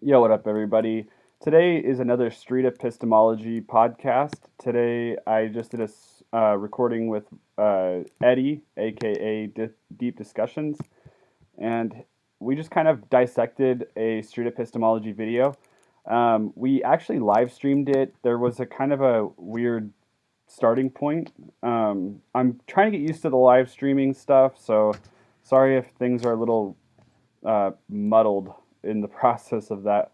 Yo, what up, everybody? Today is another Street Epistemology podcast. Today, I just did a recording with Eddie, aka Deep Discussions, and we just kind of dissected a Street Epistemology video. We actually live streamed it. There was a kind of a weird starting point. I'm trying to get used to the live streaming stuff, so sorry if things are a little muddled in the process of that.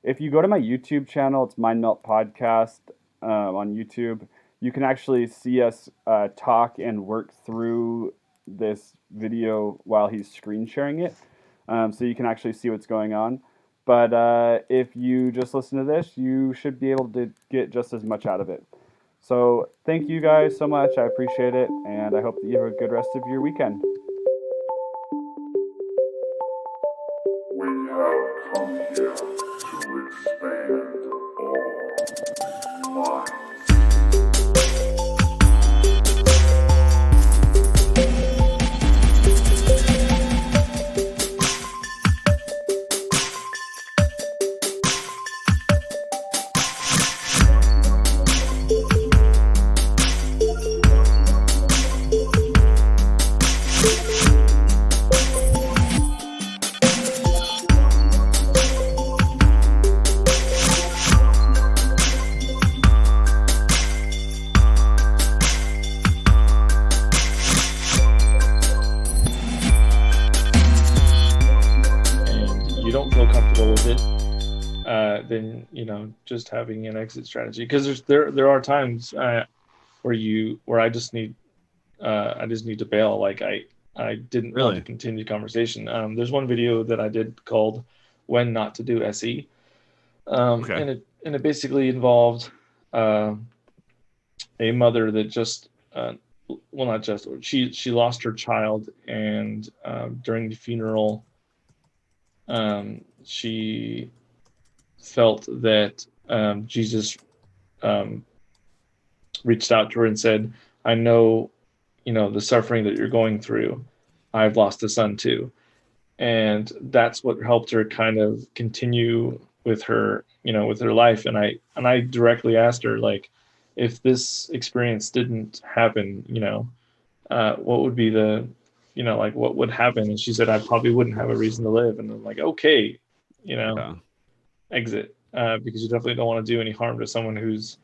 If you go to my YouTube channel, it's Mind Melt Podcast on YouTube. You can actually see us talk and work through this video while he's screen sharing it. So you can actually see what's going on. But if you just listen to this, you should be able to get just as much out of it. So thank you guys so much. I appreciate it. And I hope that you have a good rest of your weekend. We have come here to expand our minds. Then just having an exit strategy, because there are times where I just need to bail. Like I didn't Really want to continue the conversation. There's one video that I did called "When Not to Do SE," Okay. and it basically involved a mother that just not just she lost her child, and during the funeral, she felt that Jesus reached out to her and said, I know, the suffering that you're going through. I've lost a son too. And that's what helped her kind of continue with her, with her life. And I directly asked her, like, if this experience didn't happen, what would be the, what would happen? And she said, I probably wouldn't have a reason to live. And I'm like, okay, Yeah. exit, because you definitely don't want to do any harm to someone who's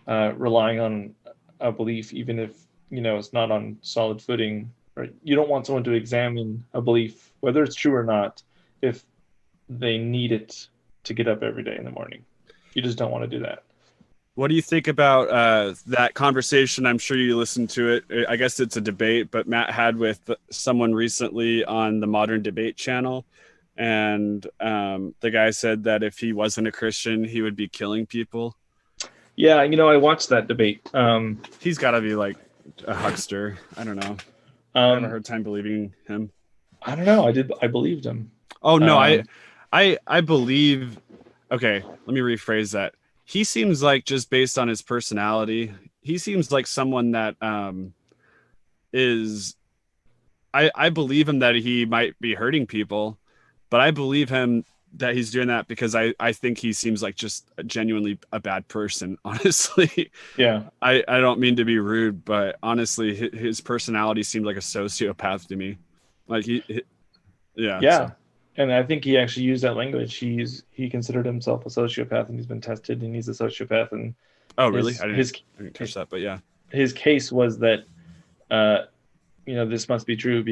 relying on a belief, even if it's not on solid footing. Right? You don't want someone to examine a belief, whether it's true or not, if they need it to get up every day in the morning. You just don't want to do that. What do you think about that conversation? I'm sure you listened to it. I guess it's a debate, but Matt had with someone recently on the Modern Debate channel. And the guy said that if he wasn't a Christian, he would be killing people. Yeah, I watched that debate. He's got to be like a huckster. I don't know. I have a hard time believing him. I don't know. I believed him. Oh, no, I believe. Okay, let me rephrase that. He seems like, just based on his personality, he seems like someone that is. I believe him that he might be hurting people. But I believe him that he's doing that because I think he seems like just genuinely a bad person, honestly. Yeah. I don't mean to be rude, but honestly, his personality seemed like a sociopath to me. Like yeah. Yeah. So. And I think he actually used that language. He considered himself a sociopath, and he's been tested, and he's a sociopath. And oh, really? I didn't catch that, but yeah. His case was that this must be true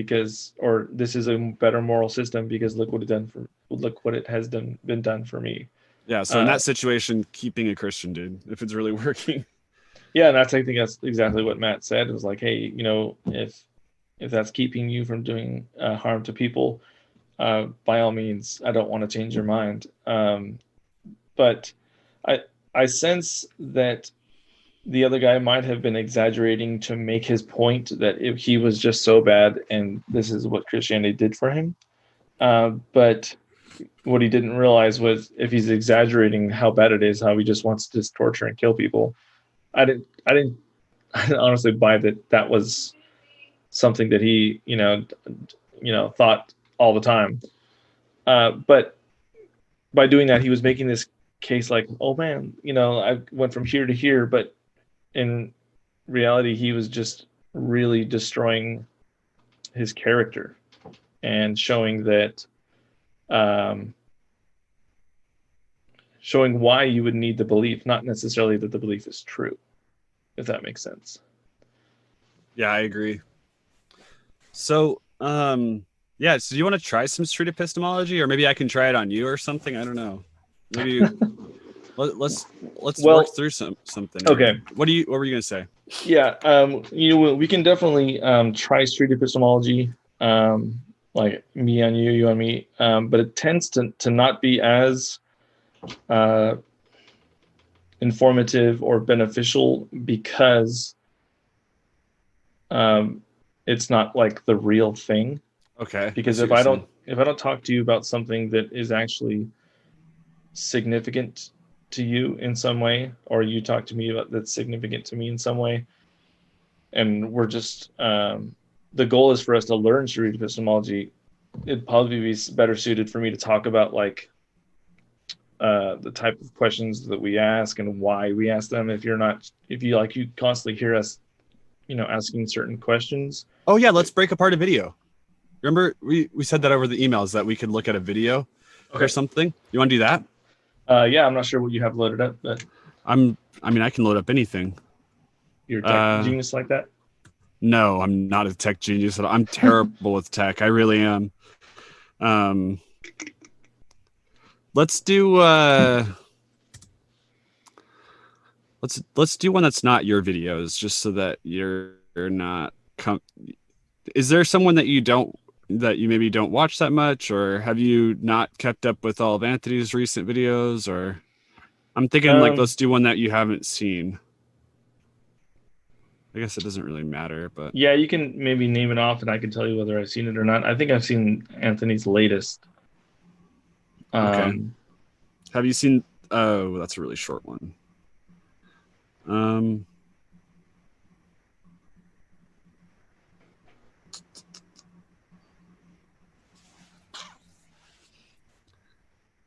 or this is a better moral system because look what it has been done for me. Yeah. So in that situation, keeping a Christian, dude, if it's really working. Yeah. And I think that's exactly what Matt said. It was like, hey, if that's keeping you from doing harm to people, by all means, I don't want to change your mind. But I sense that the other guy might have been exaggerating to make his point that if he was just so bad and this is what Christianity did for him. But what he didn't realize was, if he's exaggerating how bad it is, how he just wants to just torture and kill people. I didn't honestly buy that was something that he, thought all the time. But by doing that, he was making this case like, oh man, I went from here to here, but in reality, he was just really destroying his character and showing that, showing why you would need the belief, not necessarily that the belief is true, if that makes sense. Yeah, I agree. So, yeah, so do you want to try some street epistemology, or maybe I can try it on you or something? I don't know. Maybe let's work through something. Okay. What were you gonna say? Yeah, we can definitely try street epistemology, like me on you, you on me, but it tends to not be as informative or beneficial because it's not like the real thing. Okay. Because if I don't talk to you about something that is actually significant to you in some way, or you talk to me about that's significant to me in some way, and we're just the goal is for us to learn street epistemology, it'd probably be better suited for me to talk about like the type of questions that we ask and why we ask them. If you constantly hear us asking certain questions. Oh yeah, let's break apart a video. Remember we said that over the emails that we could look at a video or something. You want to do that? Yeah, I'm not sure what you have loaded up, but I can load up anything. You're a tech genius like that? No, I'm not a tech genius. I'm terrible with tech. I really am. Let's do let's do one that's not your videos, just so that you're not. Is there someone that you maybe don't watch that much, or have you not kept up with all of Anthony's recent videos? Or I'm thinking let's do one that you haven't seen. I guess it doesn't really matter, but yeah, you can maybe name it off and I can tell you whether I've seen it or not. I think I've seen Anthony's latest. Okay. Have you seen? Oh, that's a really short one.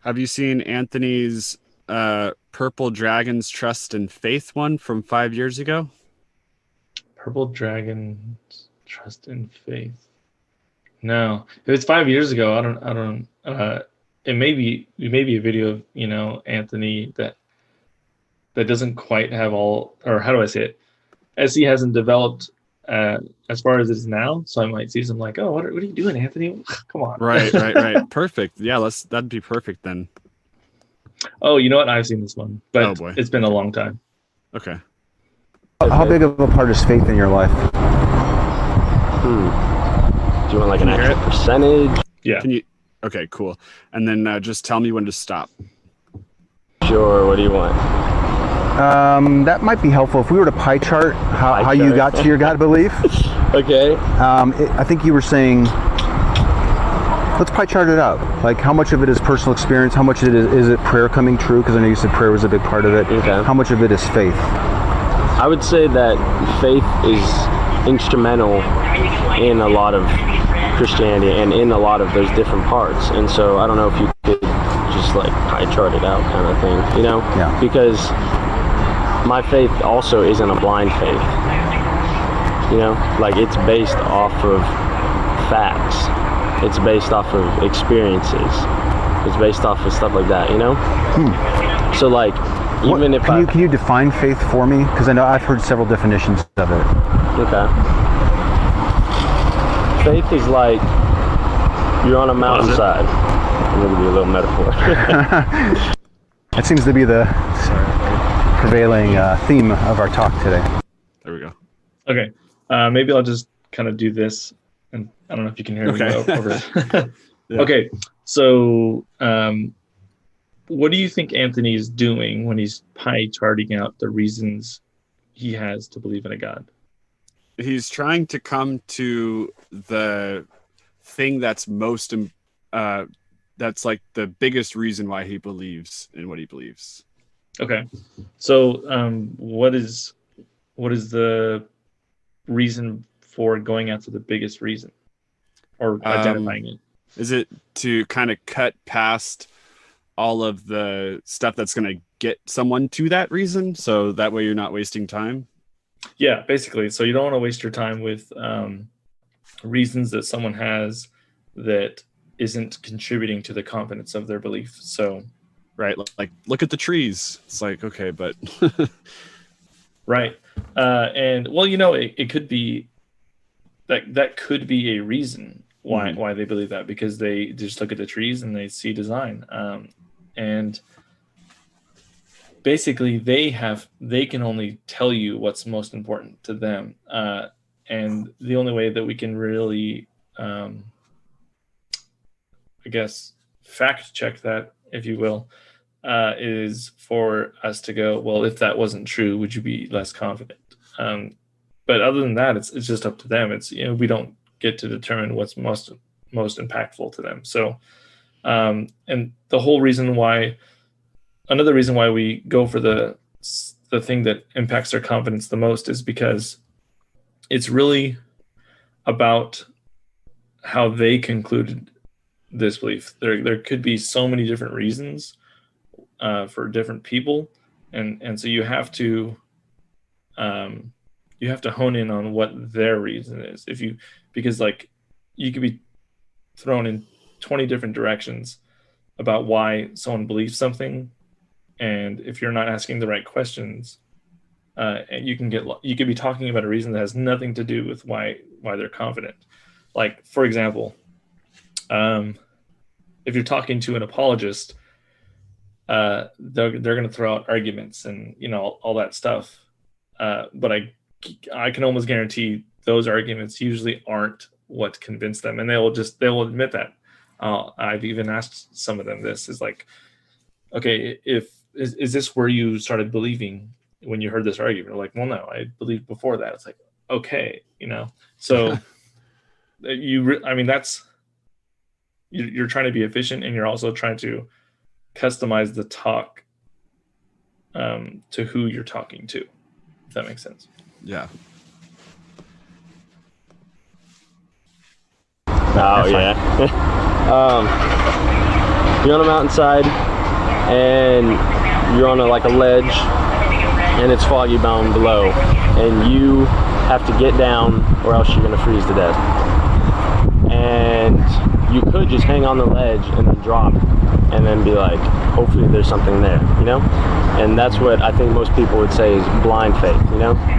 Have you seen Anthony's Purple Dragons Trust and Faith one from 5 years ago? Purple Dragons Trust and Faith. No, if it's 5 years ago, I don't. It may be a video of Anthony that doesn't quite have all, or how do I say it? As he hasn't developed as far as it is now, so I might see some like, oh, what are you doing, Anthony? Come on. Right. Perfect. Yeah, that'd be perfect then. Oh, you know what? I've seen this one, but oh, boy. It's been a long time. Okay. How big of a part is faith in your life? Do you want like an actual percentage? Yeah. Can you? Okay, cool. And then just tell me when to stop. Sure. What do you want? That might be helpful if we were to pie chart how you got to your God belief. Okay. I think you were saying, let's pie chart it out. Like how much of it is personal experience? How much is it prayer coming true? Because I know you said prayer was a big part of it. Okay. How much of it is faith? I would say that faith is instrumental in a lot of Christianity and in a lot of those different parts. And so I don't know if you could just like pie chart it out kind of thing, Yeah. Because my faith also isn't a blind faith, like it's based off of facts. It's based off of experiences. It's based off of stuff like that, So like, even if can you define faith for me? Because I know I've heard several definitions of it. Okay. Faith is like you're on a mountainside. I'm gonna give you a little metaphor. That seems to be the prevailing theme of our talk today. There we go. Okay. Maybe I'll just kind of do this, and I don't know if you can hear me over. Yeah. Okay. So, what do you think Anthony is doing when he's pie charting out the reasons he has to believe in a God? He's trying to come to the thing that's that's like the biggest reason why he believes in what he believes. Okay. So, what is the reason for going after the biggest reason or identifying it? Is it to kind of cut past all of the stuff that's going to get someone to that reason, so that way you're not wasting time. Yeah, basically. So you don't want to waste your time with reasons that someone has that isn't contributing to the confidence of their belief. So, right, like look at the trees. It's like, okay, but right. And well, it could be that could be a reason why they believe that, because they just look at the trees and they see design. And basically they can only tell you what's most important to them. And the only way that we can really, I guess, fact check that, if you will, is for us to go, well, if that wasn't true, would you be less confident? But other than that, it's just up to them. It's, we don't get to determine what's most impactful to them. So, and the whole reason why, another reason why we go for the thing that impacts their confidence the most is because it's really about how they concluded this belief. There could be so many different reasons for different people, and so you have to hone in on what their reason is. Because you could be thrown in 20 different directions about why someone believes something, and if you're not asking the right questions, and you could be talking about a reason that has nothing to do with why they're confident. Like, for example, if you're talking to an apologist, they're going to throw out arguments and all that stuff, but I can almost guarantee those arguments usually aren't what convinced them, and they will admit that. I've even asked some of them this, is like, okay, is this where you started believing when you heard this argument? They're like, well, no, I believed before that. It's like, okay, so that's, you're trying to be efficient, and you're also trying to customize the talk to who you're talking to, if that makes sense. Yeah. Oh yeah. You're on a mountainside and you're on a ledge, and it's foggy down below, and you have to get down or else you're gonna freeze to death. And you could just hang on the ledge and then drop and then be like, hopefully there's something there, And that's what I think most people would say is blind faith,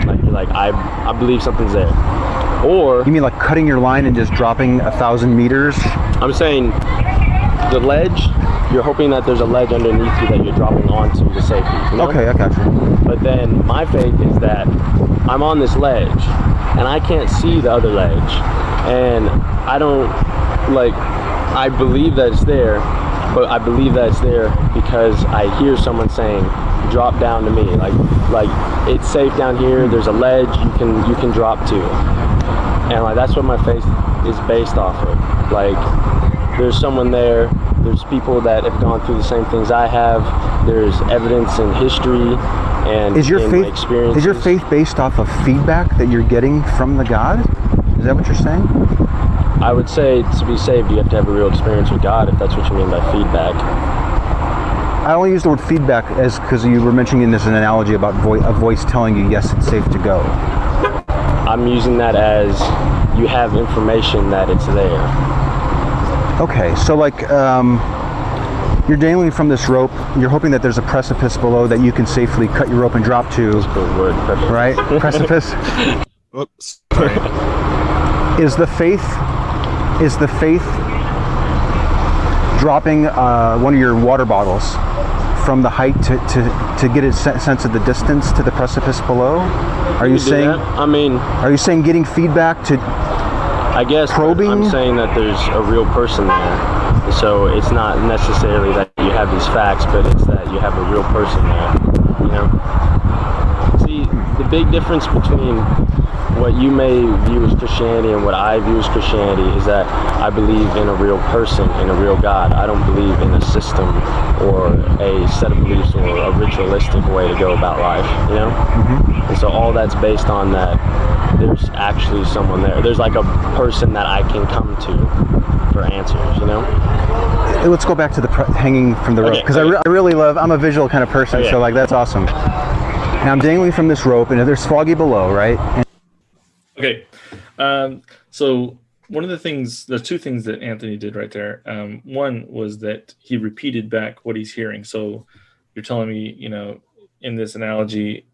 Like, you're like, I believe something's there. Or You mean like cutting your line and just dropping 1,000 meters? I'm saying the ledge, you're hoping that there's a ledge underneath you that you're dropping onto to safety, Okay, I got you. But then my faith is that I'm on this ledge and I can't see the other ledge, and I don't, I believe that it's there, but I believe that it's there because I hear someone saying, drop down to me, like it's safe down here, there's a ledge you can drop to. And that's what my faith is based off of. There's someone there, there's people that have gone through the same things I have, there's evidence in history and Is your in experiences. Is your faith based off of feedback that you're getting from the God? Is that what you're saying? I would say to be saved, you have to have a real experience with God, if that's what you mean by feedback. I only use the word feedback because you were mentioning this an analogy about a voice telling you, yes, it's safe to go. I'm using that as you have information that it's there. Okay, so you're dangling from this rope, you're hoping that there's a precipice below that you can safely cut your rope and drop to. That's a good word, precipice. Right? Precipice. Whoops. Sorry. Is the faith dropping one of your water bottles from the height to get a sense of the distance to the precipice below? Are you saying? Are you saying getting feedback to? I guess probing? I'm saying that there's a real person there, so it's not necessarily that you have these facts, but it's that you have a real person there. See, the big difference between what you may view as Christianity and what I view as Christianity is that I believe in a real person, in a real God. I don't believe in a system or a set of beliefs or a ritualistic way to go about life, you know? Mm-hmm. And so all that's based on that there's actually someone there. There's like a person that I can come to for answers, you know? Let's go back to the hanging from the rope, because I really love, I'm a visual kind of person, so like that's awesome. Now I'm dangling from this rope and there's foggy below, right? Okay. So one of the things, there's two things that Anthony did right there. One was that he repeated back what he's hearing. So you're telling me, you know, in this analogy,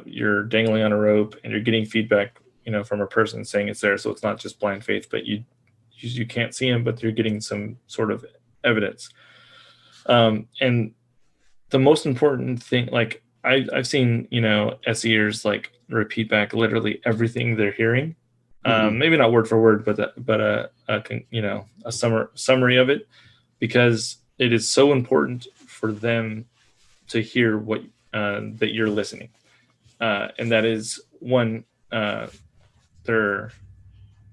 you're dangling on a rope and you're getting feedback, you know, from a person saying it's there. So it's not just blind faith, but you can't see him, but you're getting some sort of evidence. And the most important thing, like I've seen, you know, SEers like repeat back literally everything they're hearing. Maybe not word for word, but a summary of it, because it is so important for them to hear what that you're listening, and that is one, they're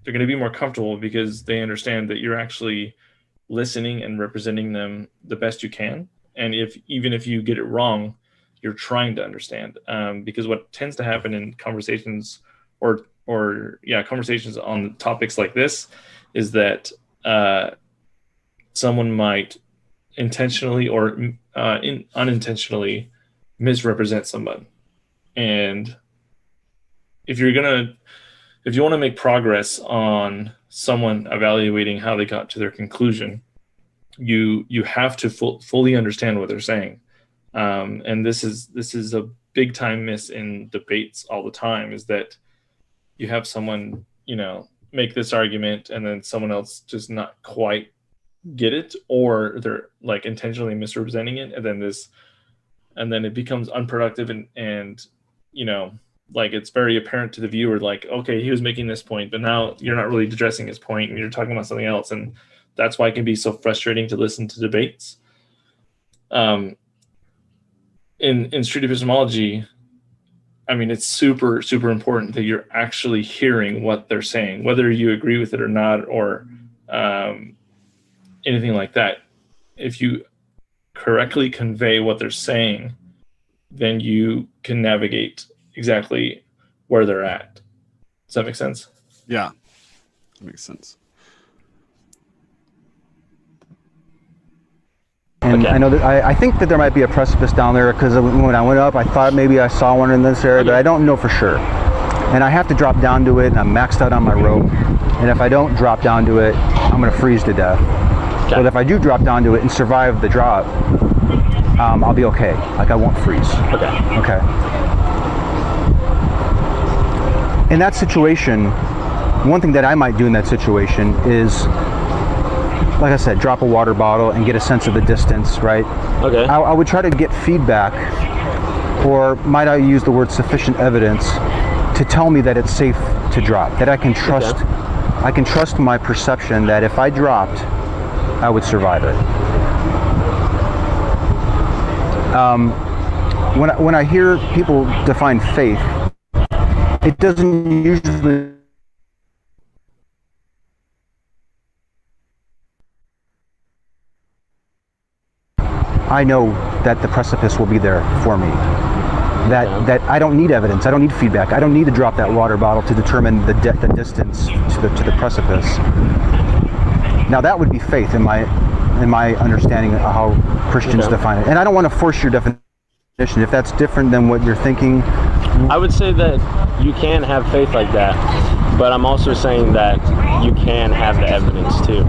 going to be more comfortable because they understand that you're actually listening and representing them the best you can, and even if you get it wrong, you're trying to understand, because what tends to happen in conversations or conversations on topics like this is that someone might intentionally or unintentionally misrepresent someone. And if you want to make progress on someone evaluating how they got to their conclusion, you have to fully understand what they're saying. And this is a big time miss in debates all the time, is that you have someone, you know, make this argument and then someone else just not quite get it, or they're like intentionally misrepresenting it, and then it becomes unproductive and you know, like it's very apparent to the viewer, like, okay, he was making this point, but now you're not really addressing his point and you're talking about something else, and that's why it can be so frustrating to listen to debates. In street epistemology, I mean, it's super, super important that you're actually hearing what they're saying, whether you agree with it or not, or anything like that. If you correctly convey what they're saying, then you can navigate exactly where they're at. Does that make sense? Yeah, that makes sense. And I know that I think that there might be a precipice down there, because when I went up, I thought maybe I saw one in this area, but I don't know for sure. And I have to drop down to it, and I'm maxed out on my rope. And if I don't drop down to it, I'm going to freeze to death. Okay. But if I do drop down to it and survive the drop, I'll be okay. Like, I won't freeze. Okay. In that situation, one thing that I might do in that situation is, like I said, drop a water bottle and get a sense of the distance, right? Okay. I would try to get feedback, or might I use the word sufficient evidence, to tell me that it's safe to drop, that I can trust. Okay. I can trust my perception that if I dropped, I would survive it. When I hear people define faith, it doesn't usually I know that the precipice will be there for me. That I don't need evidence. I don't need feedback. I don't need to drop that water bottle to determine the distance to the precipice. Now that would be faith in my understanding of how Christians define it. And I don't want to force your definition. If that's different than what you're thinking, I would say that you can have faith like that, but I'm also saying that you can have the evidence too.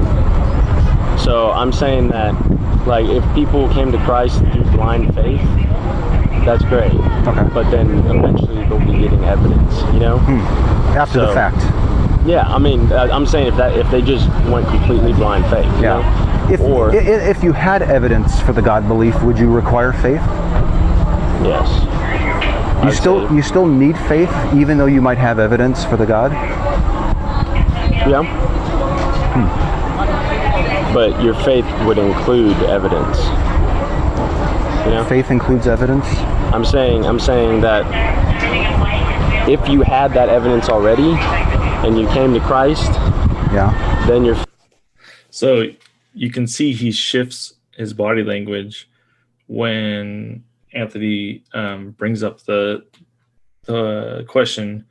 So I'm saying that, like, if people came to Christ through blind faith, that's great. Okay. But then eventually they'll be getting evidence, you know? After the fact. Yeah, I mean, I'm saying if they just went completely blind faith, you know? If you had evidence for the God belief, would you require faith? Yes. You still need faith, even though you might have evidence for the God? Yeah. But your faith would include evidence. You know? Faith includes evidence? I'm saying that if you had that evidence already and you came to Christ, then you're... So you can see he shifts his body language when Anthony brings up the question,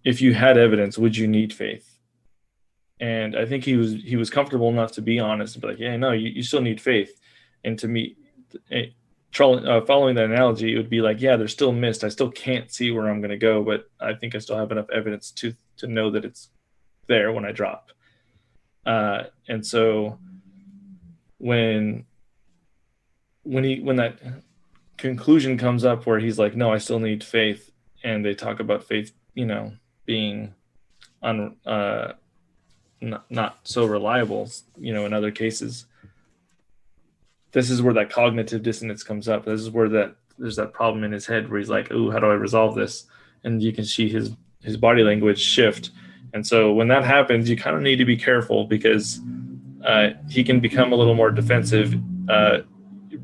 if you had evidence, would you need faith? And I think he was comfortable enough to be honest and be like, yeah, no, you still need faith. And to me, following that analogy, it would be like, yeah, there's still mist. I still can't see where I'm going to go, but I think I still have enough evidence to know that it's there when I drop. And so when that conclusion comes up where he's like, no, I still need faith, and they talk about faith, being not so reliable, in other cases, this is where that cognitive dissonance comes up. This is where there's that problem in his head where he's like, ooh, how do I resolve this? And you can see his body language shift. And so when that happens, you kind of need to be careful, because he can become a little more defensive.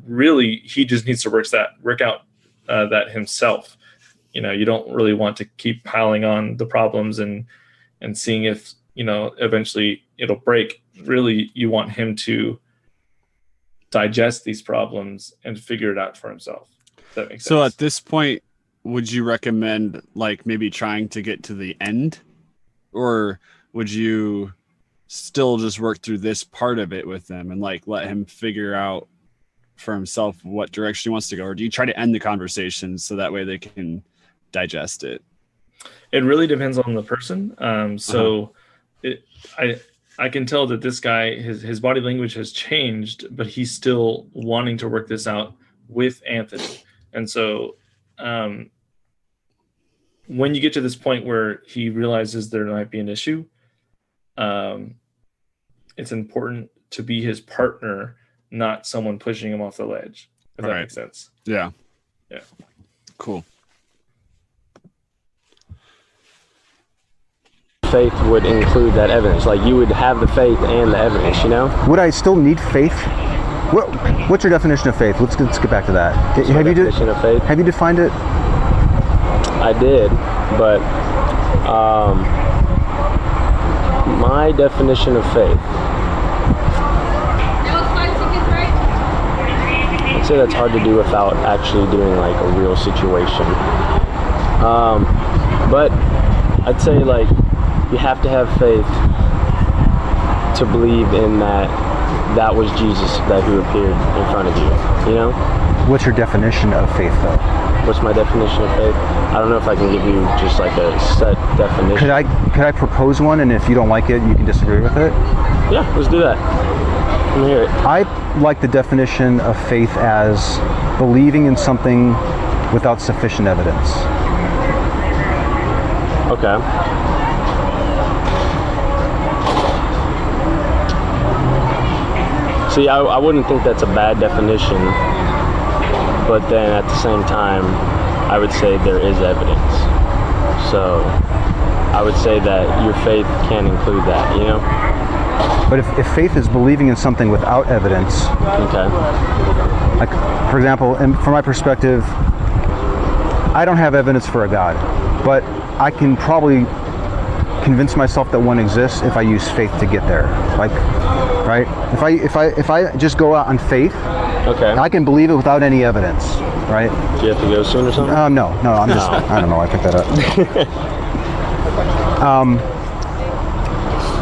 Really, he just needs to work out that himself. You don't really want to keep piling on the problems and seeing if, eventually it'll break. Really, you want him to digest these problems and figure it out for himself. If that makes sense. So at this point, would you recommend like maybe trying to get to the end, or would you still just work through this part of it with them and like let him figure out for himself what direction he wants to go? Or do you try to end the conversation so that way they can digest it? It really depends on the person. I can tell that this guy, his body language has changed, but he's still wanting to work this out with Anthony. And so when you get to this point where he realizes there might be an issue, it's important to be his partner, not someone pushing him off the ledge, if that makes sense. Yeah. Yeah. Cool. Faith would include that evidence. Like, you would have the faith and the evidence, Would I still need faith? What's your definition of faith? Let's get back to that. Definition of faith? Have you defined it? I did, but my definition of faith, I'd say that's hard to do without actually doing like a real situation. But I'd say like you have to have faith to believe in that was Jesus who appeared in front of you, What's your definition of faith, though? What's my definition of faith? I don't know if I can give you just like a set definition. Could I propose one, and if you don't like it, you can disagree with it? Yeah, let's do that. Let me hear it. I like the definition of faith as believing in something without sufficient evidence. Okay. See, I wouldn't think that's a bad definition, but then at the same time, I would say there is evidence. So I would say that your faith can include that, But if faith is believing in something without evidence, Okay. like, for example, and from my perspective, I don't have evidence for a God, but I can probably convince myself that one exists if I use faith to get there. Like, right? If I just go out on faith, Okay. I can believe it without any evidence, right? Do you have to go soon or something? No, I'm just, I don't know, I picked that up.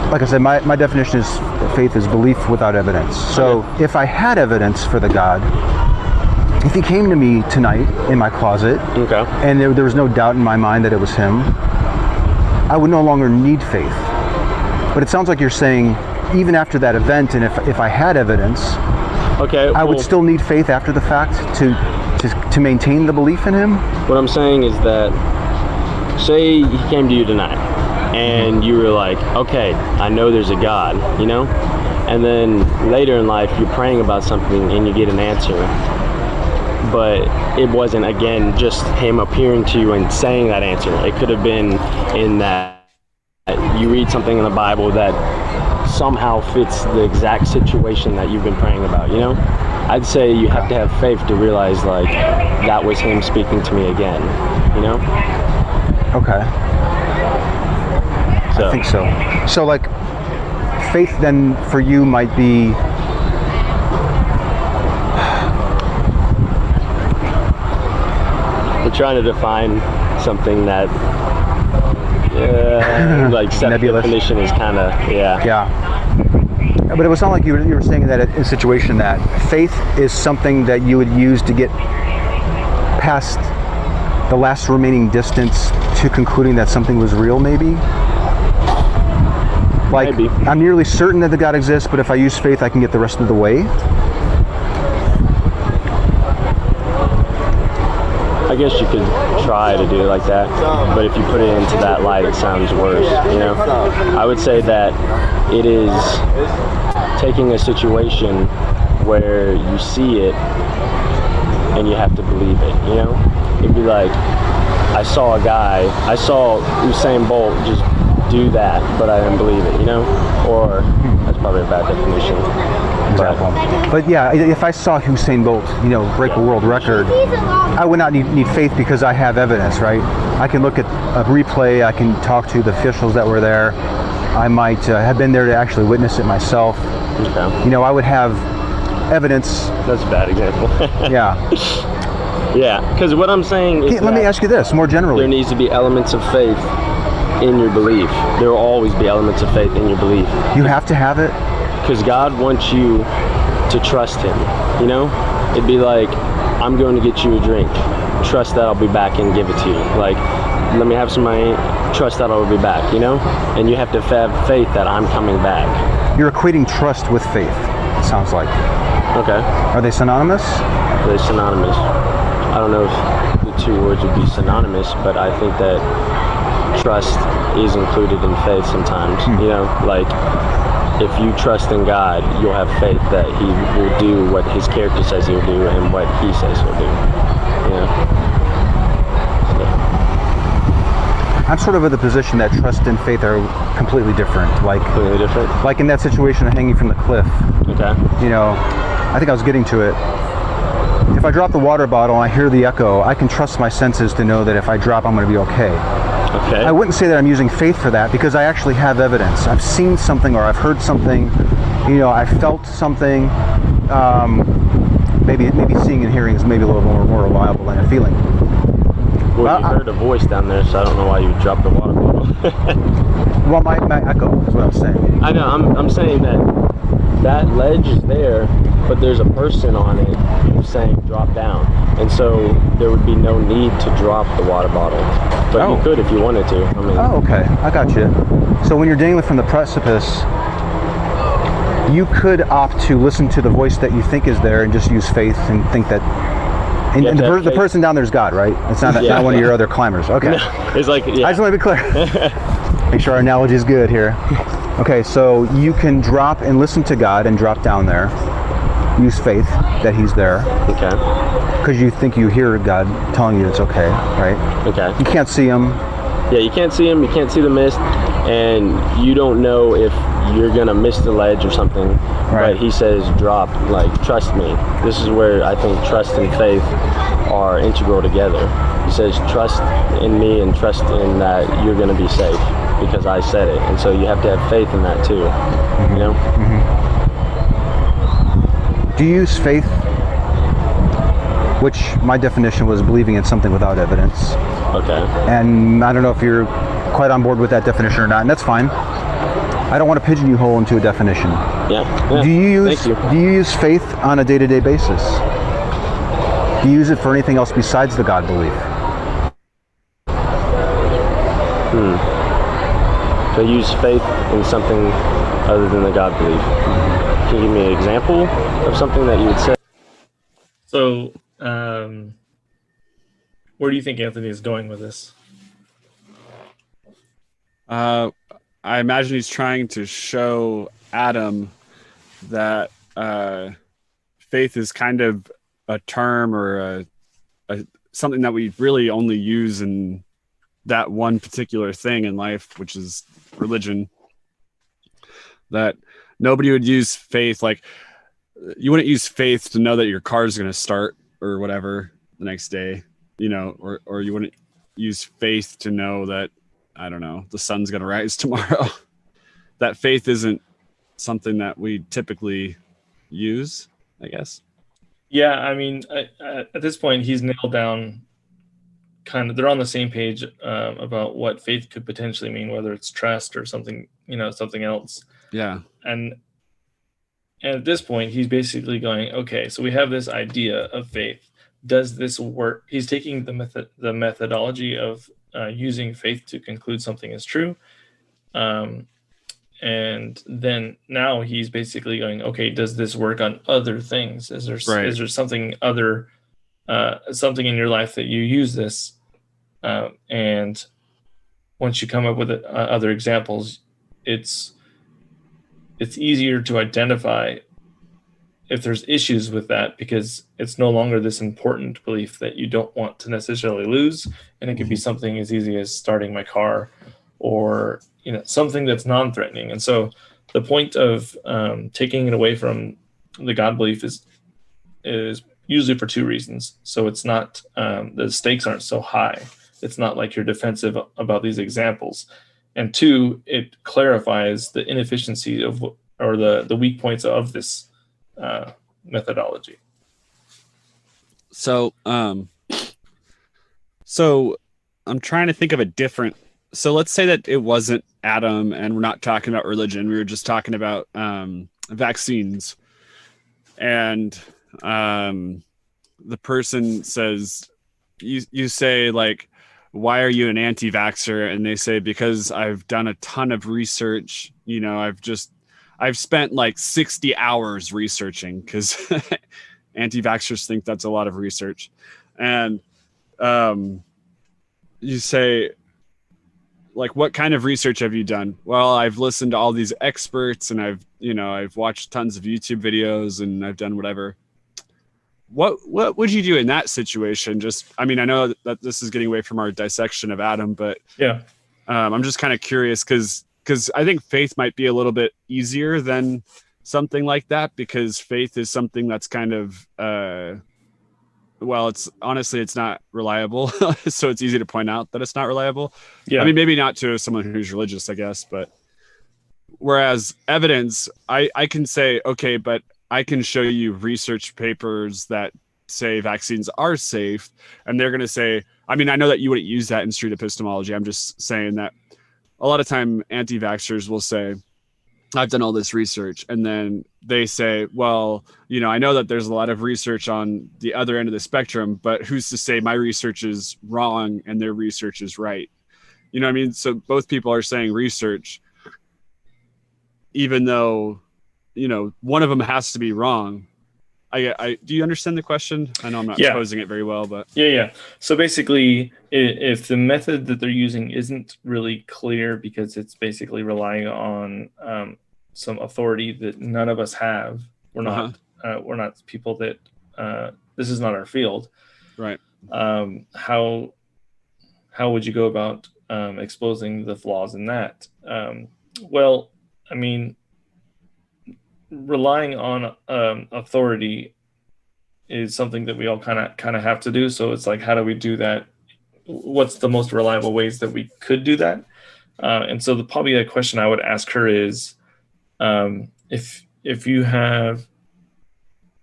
Like I said, my definition is faith is belief without evidence. So if I had evidence for the God, if he came to me tonight in my closet, and there was no doubt in my mind that it was him, I would no longer need faith. But it sounds like you're saying, even after that event, and if I had evidence, I would still need faith after the fact to maintain the belief in him? What I'm saying is that, say he came to you tonight, and you were like, okay, I know there's a God, And then later in life, you're praying about something and you get an answer. But it wasn't, again, just him appearing to you and saying that answer. It could have been in that you read something in the Bible that somehow fits the exact situation that you've been praying about, I'd say you have to have faith to realize like that was him speaking to me again, you know? Okay. So I think so. So like faith then for you might be we're trying to define something that like definition is kind of yeah. But it was not like you were saying that in a situation that faith is something that you would use to get past the last remaining distance to concluding that something was real, maybe? Like, maybe. I'm nearly certain that the God exists, but if I use faith, I can get the rest of the way? I guess you could try to do it like that, but if you put it into that light, it sounds worse, you know? I would say that it is taking a situation where you see it and you have to believe it, you know? It'd be like, I saw Usain Bolt just do that, but I didn't believe it, you know? Or, that's probably a bad definition. But yeah, if I saw Usain Bolt, break a world record, I would not need faith because I have evidence, right? I can look at a replay, I can talk to the officials that were there, I might have been there to actually witness it myself. Okay. I would have evidence. That's a bad example. Yeah. Yeah, because what I'm saying is let me ask you this, more generally. There needs to be elements of faith in your belief. There will always be elements of faith in your belief. You have to have it? Because God wants you to trust Him, you know? It'd be like, I'm going to get you a drink. Trust that I'll be back and give it to you. Like, let me have some money, trust that I'll be back, you know? And you have to have faith that I'm coming back. You're equating trust with faith, it sounds like. Okay. Are they synonymous? They're synonymous. I don't know if the two words would be synonymous, but I think that trust is included in faith sometimes. You know, like if you trust in God, you'll have faith that He will do what His character says He'll do and what He says He'll do. You know? I'm sort of in the position that trust and faith are completely different. Completely different? Like in that situation of hanging from the cliff. Okay. I think I was getting to it. If I drop the water bottle and I hear the echo, I can trust my senses to know that if I drop, I'm going to be okay. Okay. I wouldn't say that I'm using faith for that because I actually have evidence. I've seen something or I've heard something. I felt something. Maybe seeing and hearing is maybe a little more reliable than a feeling. Well, you heard a voice down there, so I don't know why you would drop the water bottle. Well, my echo is what I'm saying. I know. I'm saying that ledge is there, but there's a person on it who's saying drop down, and so there would be no need to drop the water bottle, but you could if you wanted to. Oh, okay, I got you. So when you're dangling from the precipice, you could opt to listen to the voice that you think is there and just use faith and think that. And the person down there is God, right? It's not not one of your other climbers. Okay. No, it's like I just want to be clear. Make sure our analogy is good here. Okay, so you can drop and listen to God and drop down there. Use faith that He's there. Okay. Because you think you hear God telling you it's okay, right? Okay. You can't see Him. Yeah, you can't see Him. You can't see the mist, and you don't know if you're gonna miss the ledge or something. Right. But He says, drop. Like, trust me. This is where I think trust and faith are integral together. He says, trust in me and trust in that you're gonna be safe because I said it. And so you have to have faith in that too. Mm-hmm. You know. Mm-hmm. Do you use faith, which my definition was believing in something without evidence? Okay. And I don't know if you're quite on board with that definition or not, and that's fine. I don't want to pigeonhole into a definition. Yeah. Do you use faith on a day-to-day basis? Do you use it for anything else besides the God belief? So I use faith in something other than the God belief. Can you give me an example of something that you would say? So, where do you think Anthony is going with this? I imagine he's trying to show Adam that faith is kind of a term or a something that we really only use in that one particular thing in life, which is religion. That nobody would use faith. Like you wouldn't use faith to know that your car is going to start or whatever the next day, or you wouldn't use faith to know that, I don't know, the sun's going to rise tomorrow. That faith isn't something that we typically use, I guess. Yeah, I mean, at this point, he's nailed down they're on the same page about what faith could potentially mean, whether it's trust or something, something else. Yeah. And at this point, he's basically going, okay, so we have this idea of faith. Does this work? He's taking the methodology of using faith to conclude something is true. And then now he's basically going, okay, does this work on other things? Is there something other, something in your life that you use this? And once you come up with other examples, it's easier to identify if there's issues with that, because it's no longer this important belief that you don't want to necessarily lose. And it could be something as easy as starting my car, or something that's non-threatening. And so the point of taking it away from the God belief is usually for two reasons. So it's not, the stakes aren't so high. It's not like you're defensive about these examples. And two, it clarifies the inefficiency of, or the weak points of this methodology. So I'm trying to think of a different. So let's say that it wasn't Adam, and we're not talking about religion. We were just talking about vaccines, and the person says, you say, like, why are you an anti-vaxxer? And they say, because I've done a ton of research. I've spent like 60 hours researching, because anti-vaxxers think that's a lot of research. And you say, like, what kind of research have you done? Well, I've listened to all these experts, and I've watched tons of YouTube videos, and I've done whatever. What would you do in that situation? I know that this is getting away from our dissection of Adam, but yeah, I'm just kind of curious, because I think faith might be a little bit easier than something like that, because faith is something that's kind of, it's not reliable. So it's easy to point out that it's not reliable. Yeah. I mean, maybe not to someone who's religious, I guess, but whereas evidence, I can say, okay, but I can show you research papers that say vaccines are safe. And they're going to say, I know that you wouldn't use that in street epistemology. I'm just saying that a lot of time anti-vaxxers will say, I've done all this research. And then they say, well, I know that there's a lot of research on the other end of the spectrum, but who's to say my research is wrong and their research is right? You know what I mean? So both people are saying research, even though, one of them has to be wrong. Do you understand the question? I know I'm not posing it very well, but yeah. So basically, if the method that they're using isn't really clear, because it's basically relying on some authority that none of us have, we're not people that this is not our field, right? How would you go about exposing the flaws in that? Relying on authority is something that we all kind of have to do. So it's like, how do we do that? What's the most reliable ways that we could do that? And so probably a question I would ask her is, if you have,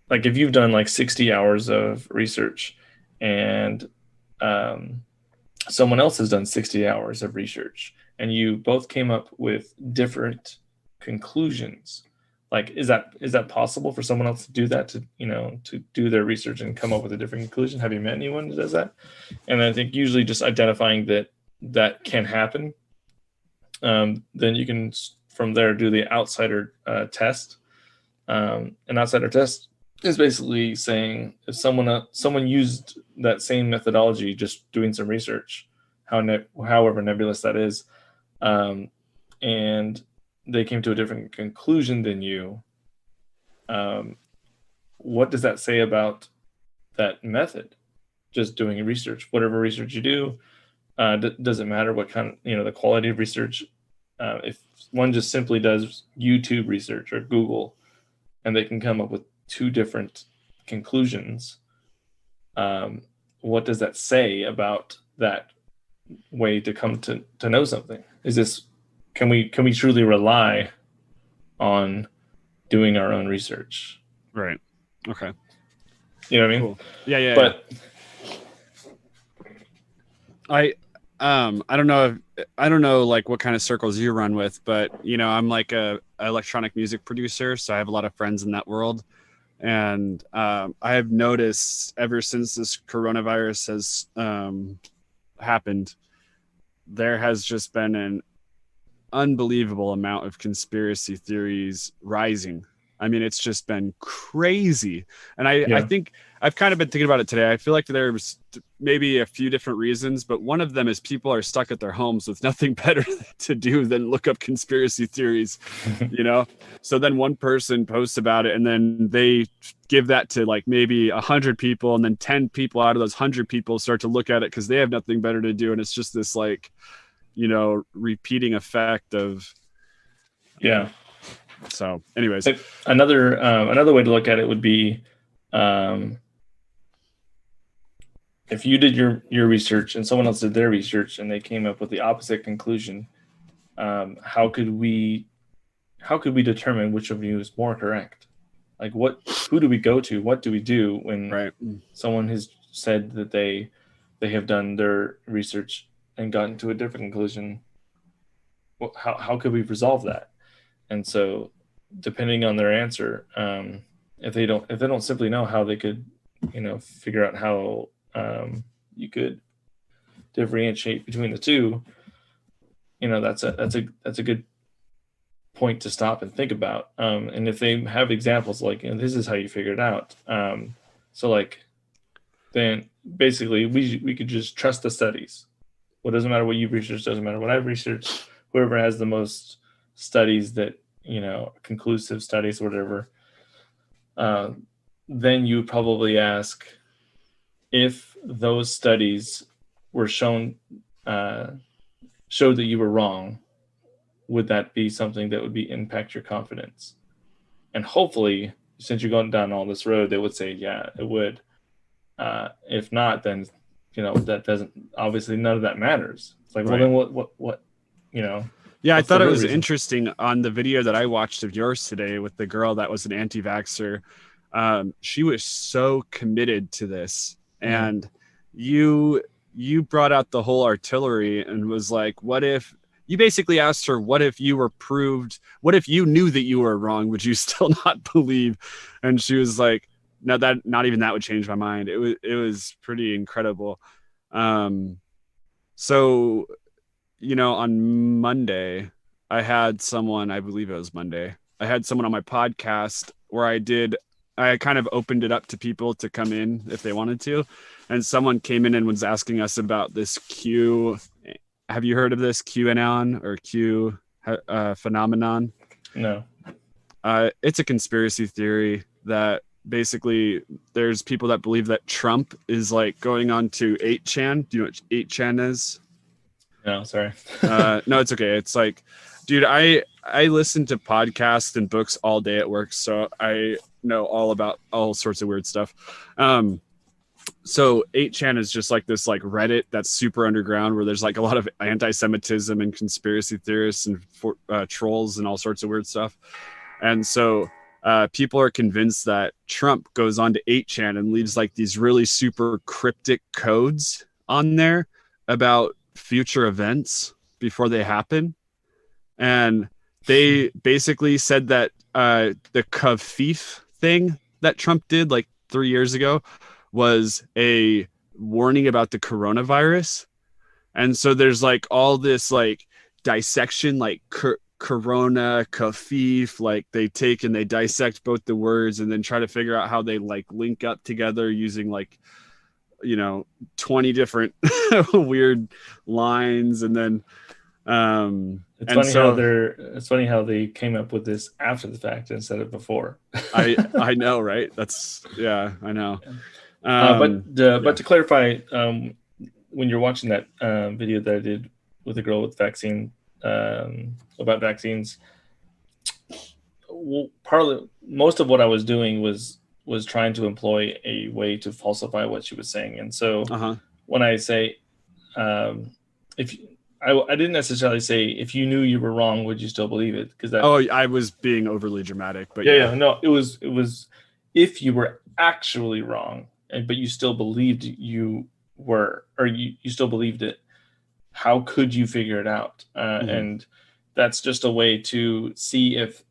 like, if you've done like 60 hours of research, and someone else has done 60 hours of research, and you both came up with different conclusions, like, is that possible for someone else to do that, to do their research and come up with a different conclusion? Have you met anyone who does that? And I think usually just identifying that can happen, then you can from there do the outsider test. An outsider test is basically saying, if someone used that same methodology, just doing some research, however nebulous that is, and they came to a different conclusion than you, what does that say about that method? Just doing research, whatever research you do, does it matter what kind of, the quality of research? If one just simply does YouTube research or Google, and they can come up with two different conclusions, what does that say about that way to come to know something? Can we truly rely on doing our own research? Right. Okay. You know what I mean? Cool. Yeah. But I don't know like what kind of circles you run with, but I'm like a electronic music producer, so I have a lot of friends in that world. And I have noticed ever since this coronavirus has happened, there has just been an unbelievable amount of conspiracy theories rising. I mean, it's just been crazy. And I think I've kind of been thinking about it today. I feel like there's maybe a few different reasons, but one of them is people are stuck at their homes with nothing better to do than look up conspiracy theories, So then one person posts about it, and then they give that to like maybe 100 people, and then 10 people out of those 100 people start to look at it because they have nothing better to do. And it's just this like, repeating effect of, So anyways, another way to look at it would be, if you did your research and someone else did their research and they came up with the opposite conclusion, how could we determine which of you is more correct? Like who do we go to? What do we do when someone has said that they have done their research and gotten to a different conclusion? Well, how could we resolve that? And so, depending on their answer, if they don't simply know how they could, figure out how you could differentiate between the two, that's a good point to stop and think about. And if they have examples like, this is how you figure it out. Then basically we could just trust the studies. Well, it doesn't matter what you've researched, doesn't matter what I've researched. Whoever has the most studies that, conclusive studies or whatever, then you probably ask if those studies were showed that you were wrong, would that be something that would impact your confidence? And hopefully, since you're going down all this road, they would say, yeah, it would. If not, then, that doesn't, obviously none of that matters. It's like, well, then what, Yeah, I thought it was interesting on the video that I watched of yours today with the girl that was an anti-vaxxer. She was so committed to this. And you brought out the whole artillery and was like, what if you basically asked her, what if you were proved, what if you knew that you were wrong? Would you still not believe? And she was like, no, that not even that would change my mind. It was pretty incredible. So, on Monday, I had someone, I believe it was Monday, I had someone on my podcast where I kind of opened it up to people to come in if they wanted to. And someone came in and was asking us about this Q. Have you heard of this QAnon or Q phenomenon? No. It's a conspiracy theory that basically there's people that believe that Trump is like going on to 8chan. Do you know what 8chan is? No, sorry. No, it's okay. It's like, dude, I listen to podcasts and books all day at work, so I know all about all sorts of weird stuff. So 8chan is just like this like Reddit that's super underground where there's like a lot of anti-Semitism and conspiracy theorists and trolls and all sorts of weird stuff. And so people are convinced that Trump goes on to 8chan and leaves like these really super cryptic codes on there about future events before they happen. And they basically said that the Kafif thing that Trump did like 3 years ago was a warning about the coronavirus. And so there's like all this like dissection, like corona, Kafif, like they take and they dissect both the words and then try to figure out how they like link up together using like 20 different weird lines. And then it's funny how they came up with this after the fact instead of before. I know, right? I know. But to clarify, when you're watching that video that I did with a girl with vaccine, about vaccines, most of what I was doing was was trying to employ a way to falsify what she was saying. And so Uh-huh. when I say, if I didn't necessarily say if you knew you were wrong, would you still believe it? Because that. Oh, I was being overly dramatic, but Yeah, no, it was if you were actually wrong, but you still believed you were, or you still believed it. How could you figure it out? And that's just a way to see if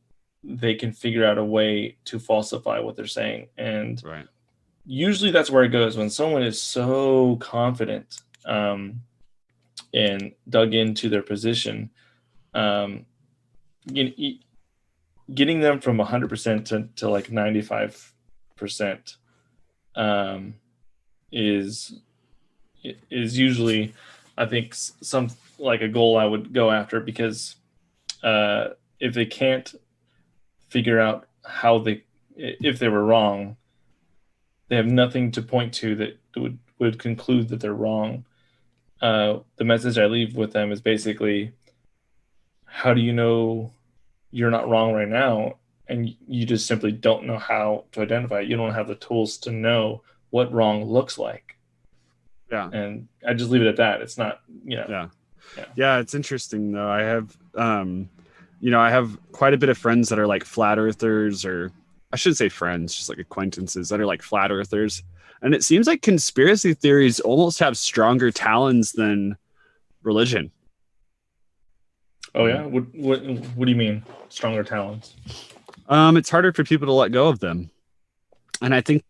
they can figure out a way to falsify what they're saying. And right. Usually that's where it goes when someone is so confident and dug into their position. Getting them from 100% to like 95% is usually, I think, some like a goal I would go after, because if they can't figure out if they were wrong, they have nothing to point to that would conclude that they're wrong. The message I leave with them is basically, how do you know you're not wrong right now? And you just simply don't know how to identify it. You don't have the tools to know what wrong looks like. Yeah. And I just leave it at that. It's not, Yeah, it's interesting though. I have I have quite a bit of friends that are like flat earthers, or I shouldn't say friends, just like acquaintances that are like flat earthers. And it seems like conspiracy theories almost have stronger talons than religion. Oh yeah? What do you mean, stronger talons? It's harder for people to let go of them. And I think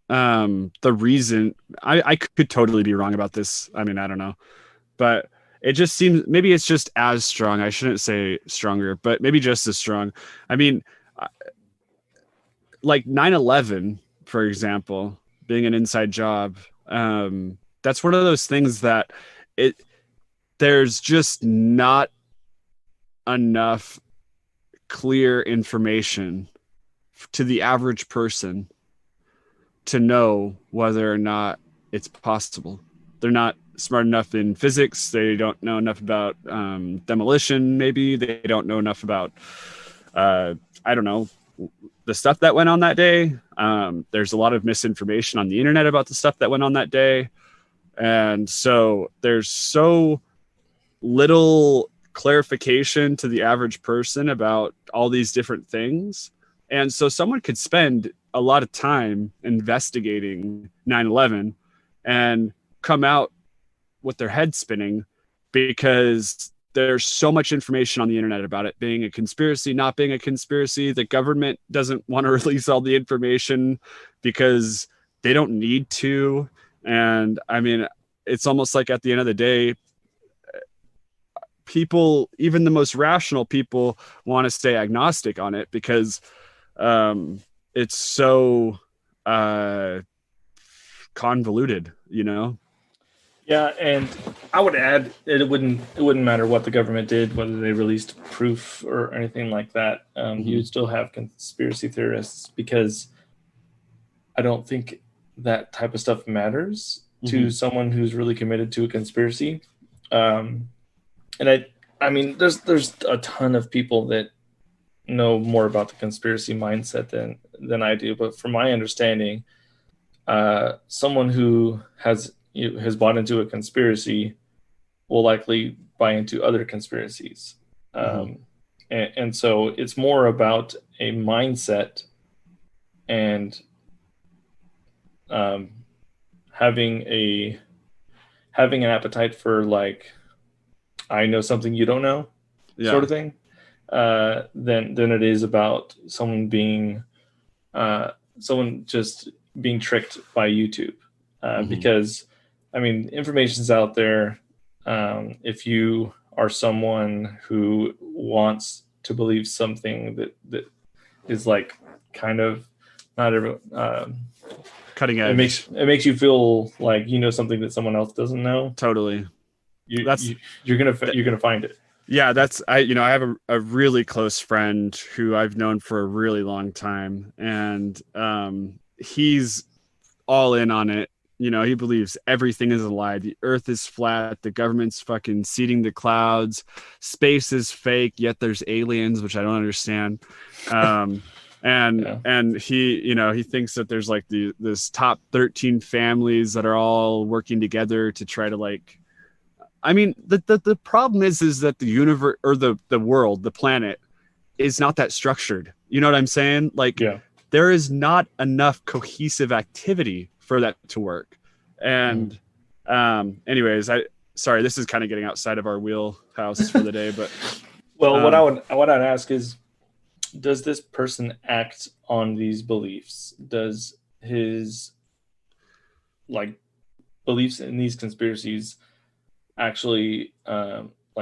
the reason, I could totally be wrong about this. I mean, I don't know. But it just seems, maybe it's just as strong. I shouldn't say stronger, but maybe just as strong. I mean, like 9/11, for example, being an inside job, that's one of those things that there's just not enough clear information to the average person to know whether or not it's possible. They're not smart enough in physics. They don't know enough about demolition. Maybe they don't know enough about, I don't know, the stuff that went on that day. There's a lot of misinformation on the internet about the stuff that went on that day. And so there's so little clarification to the average person about all these different things. And so someone could spend a lot of time investigating 9/11 and come out with their head spinning, because there's so much information on the internet about it being a conspiracy, not being a conspiracy. The government doesn't want to release all the information because they don't need to. And I mean, it's almost like at the end of the day, people, even the most rational people, want to stay agnostic on it because it's so convoluted, Yeah, and I would add that it wouldn't matter what the government did, whether they released proof or anything like that. You would still have conspiracy theorists, because I don't think that type of stuff matters to someone who's really committed to a conspiracy. And I mean, there's a ton of people that know more about the conspiracy mindset than I do. But from my understanding, someone who has bought into a conspiracy will likely buy into other conspiracies. And so it's more about a mindset and having an appetite for, like, I know something you don't know, sort of thing, than it is about someone just being tricked by YouTube. Because, I mean, information's out there. If you are someone who wants to believe something that is like kind of not every cutting edge, it makes you feel like you know something that someone else doesn't know. Totally. You're gonna find it. Yeah, I have a really close friend who I've known for a really long time, and he's all in on it. He believes everything is a lie. The earth is flat. The government's fucking seeding the clouds. Space is fake, yet there's aliens, which I don't understand. and he, he thinks that there's like this top 13 families that are all working together to try to the problem is that the universe, or the world, the planet, is not that structured. You know what I'm saying? There is not enough cohesive activity for that to work. And anyways, sorry, this is kind of getting outside of our wheelhouse for the day, but what I'd ask is, does this person act on these beliefs? Does his beliefs in these conspiracies actually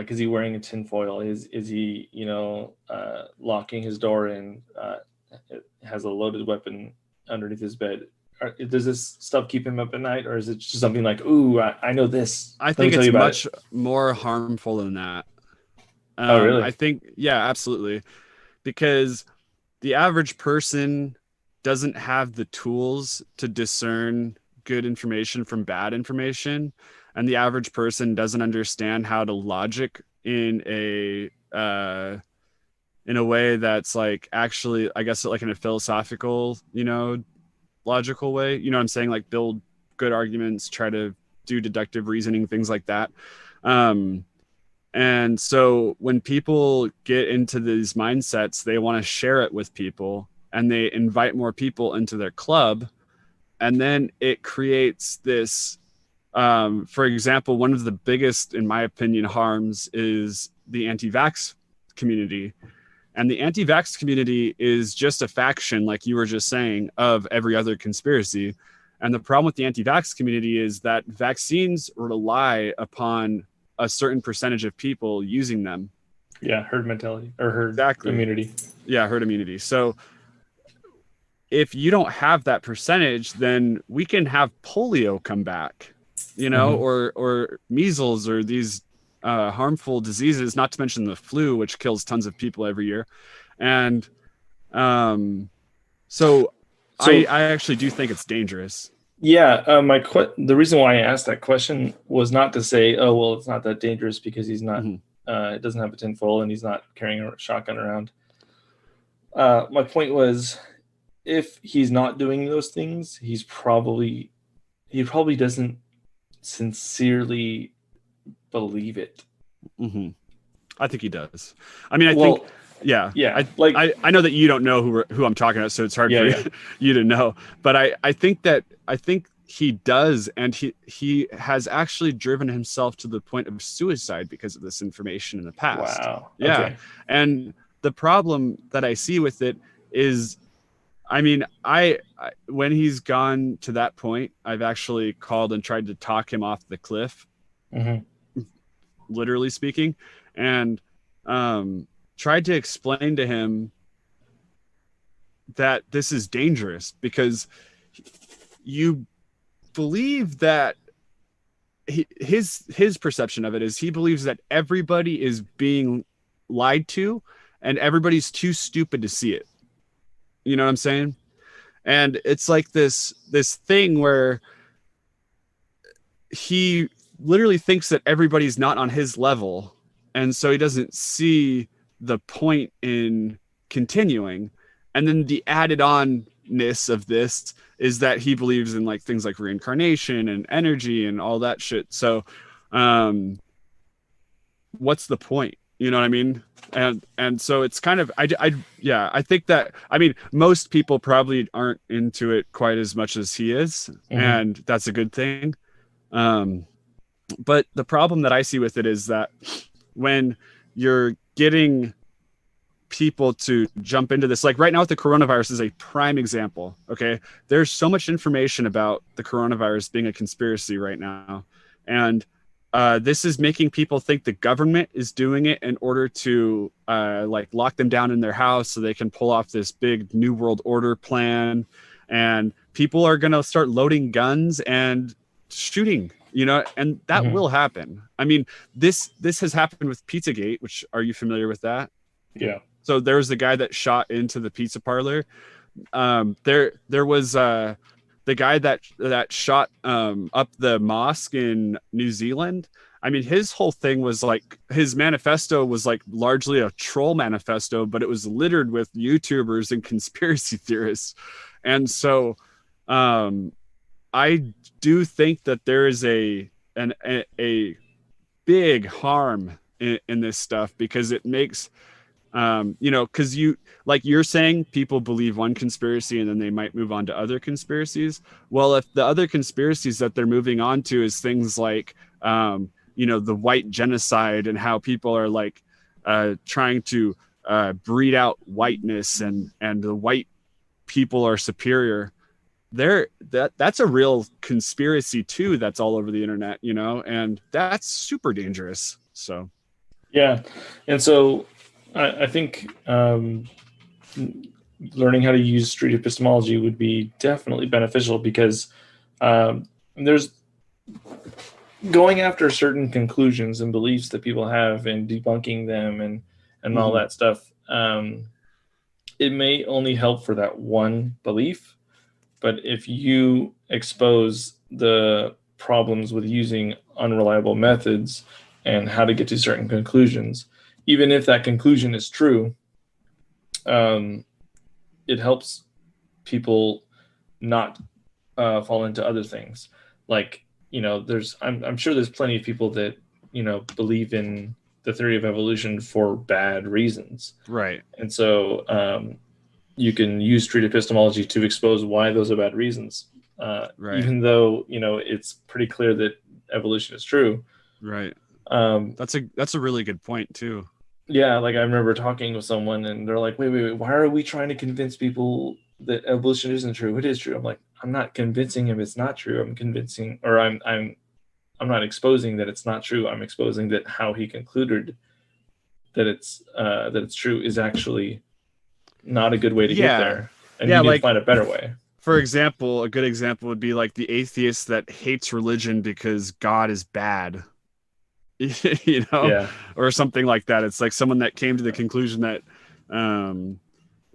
is he wearing a tinfoil? Is he locking his door and has a loaded weapon underneath his bed? Does this stuff keep him up at night, or is it just something like, ooh, I know this? I think it's much more harmful than that. Oh, really? I think, yeah, absolutely. Because the average person doesn't have the tools to discern good information from bad information. And the average person doesn't understand how to logic in a way that's actually, I guess, in a philosophical, logical way. You know what I'm saying? Build good arguments, try to do deductive reasoning, things like that. And so when people get into these mindsets, they want to share it with people, and they invite more people into their club. And then it creates this, for example, one of the biggest, in my opinion, harms is the anti-vax community. And the anti-vax community is just a faction, like you were just saying, of every other conspiracy. And the problem with the anti-vax community is that vaccines rely upon a certain percentage of people using them. Yeah, herd mentality, or herd immunity. Yeah, herd immunity. So if you don't have that percentage, then we can have polio come back, or measles, or these harmful diseases, not to mention the flu, which kills tons of people every year. And so I actually do think it's dangerous. Yeah, the reason why I asked that question was not to say, oh, well, it's not that dangerous because he's not, it doesn't have a tinfoil and he's not carrying a shotgun around. My point was, if he's not doing those things, he probably doesn't sincerely believe it. I think he does. I mean, I think. Yeah. I know that you don't know who I'm talking about, so it's hard for you to know. But I think he does, and he has actually driven himself to the point of suicide because of this information in the past. Wow. Yeah. Okay. And the problem that I see with it is, I mean, I when he's gone to that point, I've actually called and tried to talk him off the cliff, literally speaking, and tried to explain to him that this is dangerous because you believe that his perception of it is he believes that everybody is being lied to and everybody's too stupid to see it. You know what I'm saying? And it's like this thing where he literally thinks that everybody's not on his level, and so he doesn't see the point in continuing. And then the added onness of this is that he believes in things like reincarnation and energy and all that shit. So what's the point? You know what I mean? And so it's kind of, I think that, I mean, most people probably aren't into it quite as much as he is, and that's a good thing. But the problem that I see with it is that when you're getting people to jump into this, like right now with the coronavirus is a prime example. Okay. There's so much information about the coronavirus being a conspiracy right now. And this is making people think the government is doing it in order to lock them down in their house so they can pull off this big new world order plan. And people are going to start loading guns and shooting, and that will happen. I mean, this has happened with Pizzagate, which, are you familiar with that? Yeah. So there was the guy that shot into the pizza parlor. There was the guy that shot up the mosque in New Zealand. I mean, his whole thing was like, his manifesto was like largely a troll manifesto, but it was littered with YouTubers and conspiracy theorists. And so I do think that there is a big harm in this stuff, because it makes, because like you're saying, people believe one conspiracy and then they might move on to other conspiracies. Well, if the other conspiracies that they're moving on to is things like, the white genocide, and how people are like trying to breed out whiteness, and the white people are superior, that's a real conspiracy too, that's all over the internet, and that's super dangerous. So Yeah. And so I think learning how to use street epistemology would be definitely beneficial, because there's going after certain conclusions and beliefs that people have and debunking them and all that stuff. It may only help for that one belief, but if you expose the problems with using unreliable methods and how to get to certain conclusions, even if that conclusion is true, it helps people not fall into other things. Like, I'm sure there's plenty of people that, believe in the theory of evolution for bad reasons. Right. And so you can use street epistemology to expose why those are bad reasons. Right. Even though, it's pretty clear that evolution is true. Right. That's a really good point too. Yeah, like I remember talking with someone and they're like, wait, why are we trying to convince people that evolution isn't true? It is true. I'm like, I'm not convincing him it's not true. I'm not exposing that it's not true. I'm exposing that how he concluded that it's true is actually not a good way to get there. And you need to find a better way. For example, a good example would be like the atheist that hates religion because God is bad. Or something like that. It's like someone that came to the conclusion that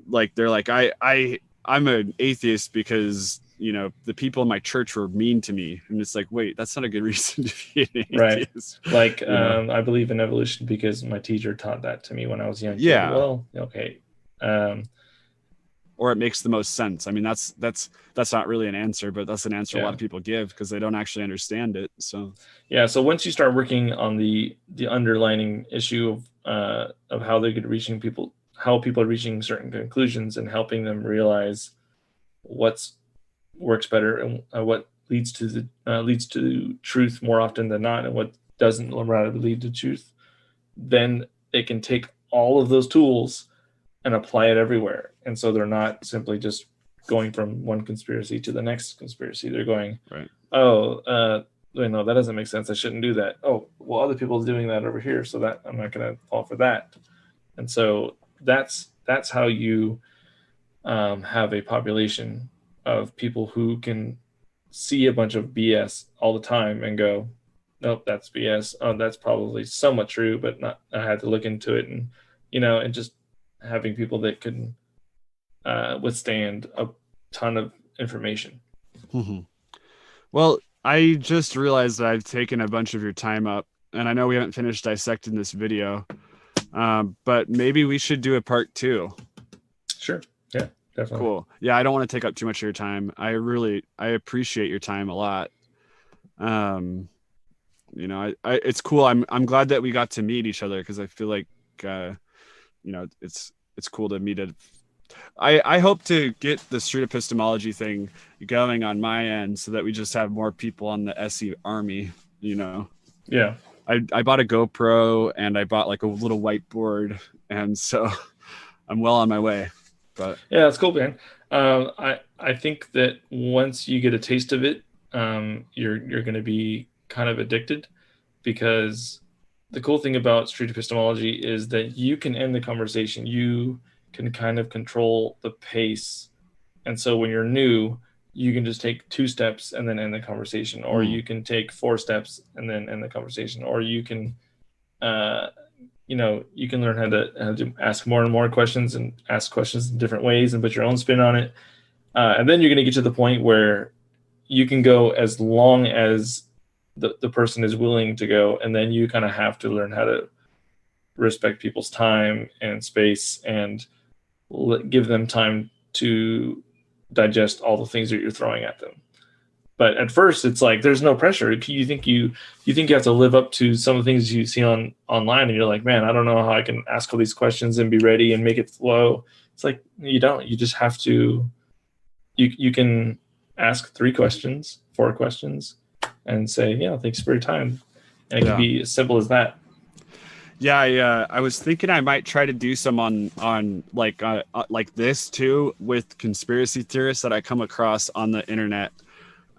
like they're like, I'm an atheist because the people in my church were mean to me, and it's like, wait, that's not a good reason to be an atheist. Right. Like I believe in evolution because my teacher taught that to me when I was young. Yeah. Well, okay. Or it makes the most sense. I mean, that's not really an answer, but that's an answer a lot of people give because they don't actually understand it. So yeah. So once you start working on the underlining issue of how they're how people are reaching certain conclusions, and helping them realize what works better and what leads to truth more often than not, and what doesn't rather lead to truth, then they can take all of those tools and apply it everywhere. And so they're not simply just going from one conspiracy to the next conspiracy. They're going, right. No, that doesn't make sense. I shouldn't do that. Oh, well, other people are doing that over here, so that I'm not going to fall for that. And so that's how you have a population of people who can see a bunch of BS all the time and go, nope, that's BS. Oh, that's probably somewhat true, but not. I had to look into it, and and just having people that can withstand a ton of information. Mm-hmm. Well, I just realized that I've taken a bunch of your time up, and I know we haven't finished dissecting this video, but maybe we should do a part 2. Sure. Yeah, definitely. Cool. Yeah, I don't want to take up too much of your time. I appreciate your time a lot. It's cool. I'm glad that we got to meet each other, because I feel like it's cool to meet I hope to get the street epistemology thing going on my end, so that we just have more people on the SE army. Yeah. I bought a GoPro, and I bought like a little whiteboard, and so I'm well on my way. But yeah, that's cool, man. I think that once you get a taste of it, you're going to be kind of addicted, because the cool thing about street epistemology is that you can end the conversation. You can kind of control the pace. And so when you're new, you can just take 2 steps and then end the conversation, or you can take 4 steps and then end the conversation, or you can, you can learn how to ask more and more questions, and ask questions in different ways and put your own spin on it. And then you're going to get to the point where you can go as long as the person is willing to go, and then you kind of have to learn how to respect people's time and space and give them time to digest all the things that you're throwing at them. But at first it's like there's no pressure. You think you have to live up to some of the things you see online, and you're like, man, I don't know how I can ask all these questions and be ready and make it flow. It's like you don't. You just have to. You can ask 3 questions, 4 questions, and say, yeah, thanks for your time. And it can be as simple as that. Yeah, I was thinking I might try to do some on like this too with conspiracy theorists that I come across on the internet.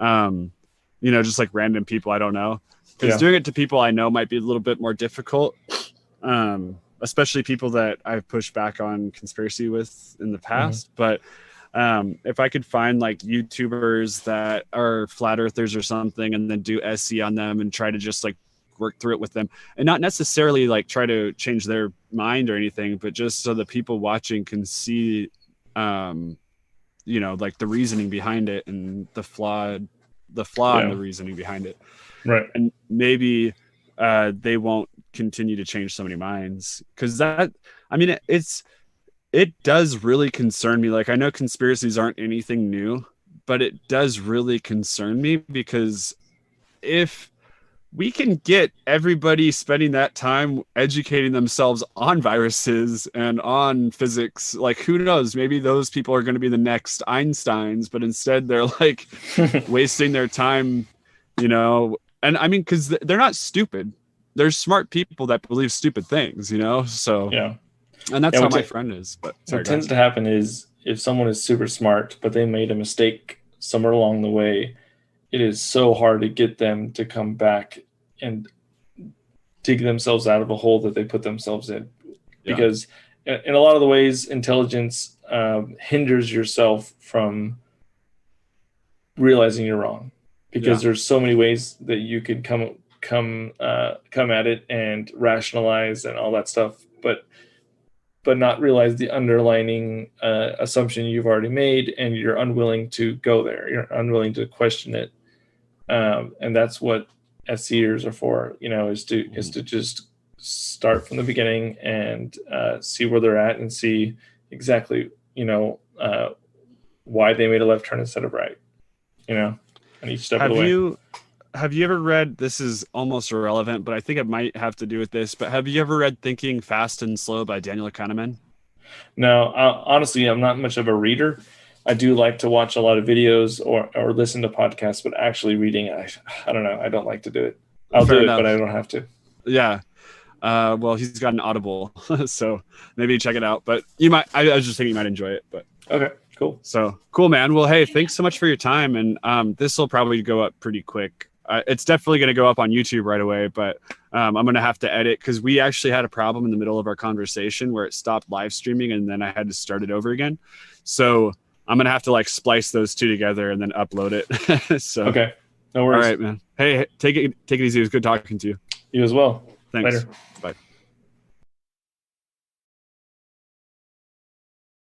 Just like random people I don't know. Because doing it to people I know might be a little bit more difficult. Especially people that I've pushed back on conspiracy with in the past. But if I could find like YouTubers that are flat earthers or something, and then do SE on them and try to just like work through it with them, and not necessarily like try to change their mind or anything, but just so the people watching can see, like the reasoning behind it and the flaw in the reasoning behind it. Right. And maybe they won't continue to change so many minds, because it does really concern me. Like, I know conspiracies aren't anything new, but it does really concern me, because if we can get everybody spending that time educating themselves on viruses and on physics, like, who knows, maybe those people are going to be the next Einsteins, but instead they're like wasting their time, and I mean, because they're not stupid. There's smart people that believe stupid things, so yeah. And that's how my friend is. But what tends to happen is, if someone is super smart, but they made a mistake somewhere along the way, it is so hard to get them to come back and dig themselves out of a hole that they put themselves in. Because in a lot of the ways, intelligence hinders yourself from realizing you're wrong, because there's so many ways that you could come at it and rationalize and all that stuff, but not realize the underlining assumption you've already made, and you're unwilling to go there. You're unwilling to question it. And that's what SCers are for, is to just start from the beginning and see where they're at, and see exactly, why they made a left turn instead of right, and each step of the way. Have you ever read, this is almost irrelevant, but I think it might have to do with this, but have you ever read Thinking Fast and Slow by Daniel Kahneman? No, honestly, I'm not much of a reader. I do like to watch a lot of videos or listen to podcasts, but actually reading, I don't know. I don't like to do it. I'll do it, but I don't have to. Yeah. Well, he's got an Audible, so maybe check it out. But I was just thinking you might enjoy it. But okay, cool. So cool, man. Well, hey, thanks so much for your time. And this will probably go up pretty quick. It's definitely going to go up on YouTube right away, but I'm going to have to edit, because we actually had a problem in the middle of our conversation where it stopped live streaming, and then I had to start it over again. So I'm going to have to like splice those two together and then upload it. So okay, no worries. All right, man. Hey, take it easy. It was good talking to you. You as well. Thanks. Later. Bye.